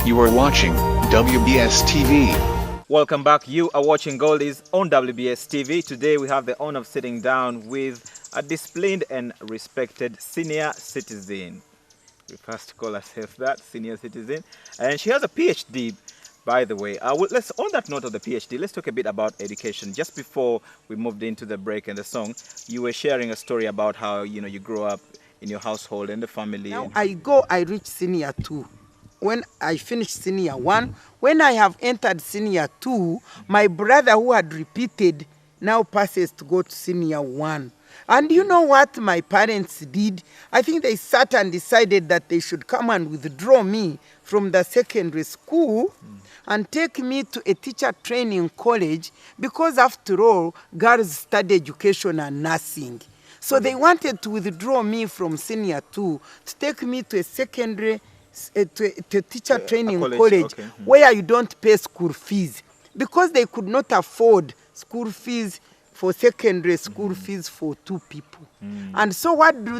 You are watching WBS TV. Welcome back. You are watching Goldies on WBS TV. Today we have the honor of sitting down with a disciplined and respected senior citizen. We first call ourselves that, senior citizen. And she has a PhD, by the way. Let's, on that note of the PhD, let's talk a bit about education. Just before we moved into the break and the song, you were sharing a story about how, you grew up in your household and the family. Now I reach senior 2. When I finish senior 1, when I have entered senior 2, my brother who had repeated now passes to go to senior 1. And you know what my parents did? I think they sat and decided that they should come and withdraw me from the secondary school and take me to a teacher training college, because after all, girls study education and nursing. So they wanted to withdraw me from senior 2 to take me to a secondary to teacher training college okay. Where you don't pay school fees, because they could not afford school fees for secondary school fees for 2 people. And so what do?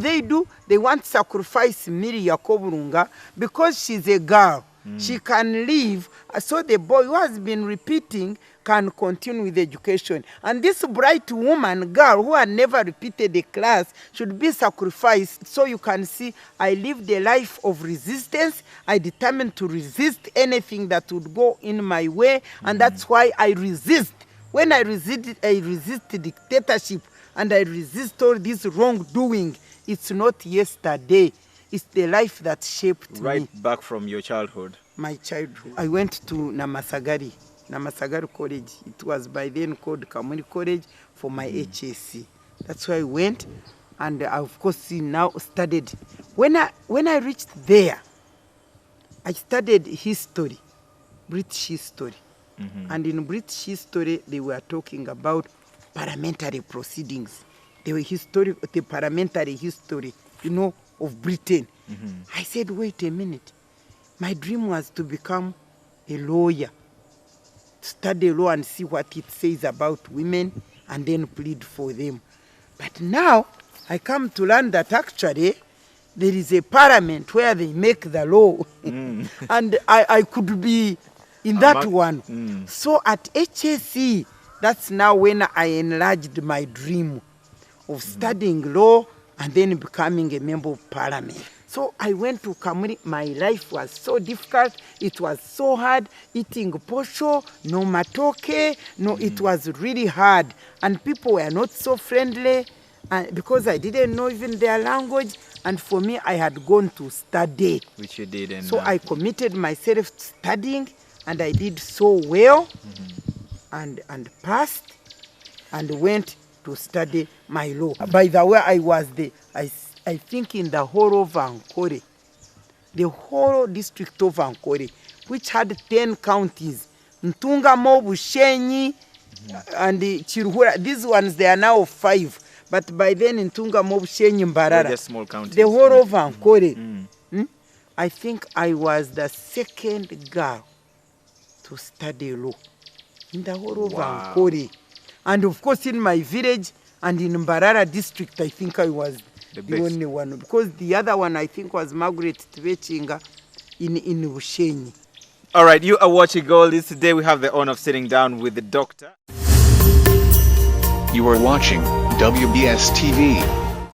They want to sacrifice Miria because she's a girl. She can leave, so the boy who has been repeating can continue with education. And this bright woman, girl, who had never repeated a class, should be sacrificed. So you can see, I lived a life of resistance. I determined to resist anything that would go in my way, and that's why I resist. When I resist dictatorship, and I resist all this wrongdoing. It's not yesterday. It's the life that shaped me. Right back from your childhood. My childhood. I went to Namasagari College. It was by then called Community College for my HSC. That's where I went, and I, of course, now studied. When I reached there, I studied history, British history. And in British history, they were talking about parliamentary proceedings. The parliamentary history, of Britain. I said, wait a minute. My dream was to become a lawyer, study law and see what it says about women and then plead for them. But now I come to learn that actually there is a parliament where they make the law. And I could be in that one. So at HSC, that's now when I enlarged my dream of studying law and then becoming a member of parliament. So I went to Kamuri. My life was so difficult. It was so hard. Eating posho, no matoke. No, it was really hard. And people were not so friendly because I didn't know even their language. And for me, I had gone to study. Which you did. And so I committed myself to studying, and I did so well and passed and went to study my law. By the way, I was I think in the whole of Ankole, the whole district of Ankole, which had 10 counties, Ntungamo, Bushenyi, and Chiruhura. These ones, they are now 5. But by then, Ntungamo, Bushenyi, Mbarara, just small counties. The whole of Ankole, I think I was the second girl to study law in the whole of Ankole. And of course, in my village and in Mbarara district, I think I was the only one. Because the other one, I think, was Margaret Tvechinga in Bushenyi. All right, you are watching Goldies. Today we have the honor of sitting down with the doctor. You are watching WBS TV.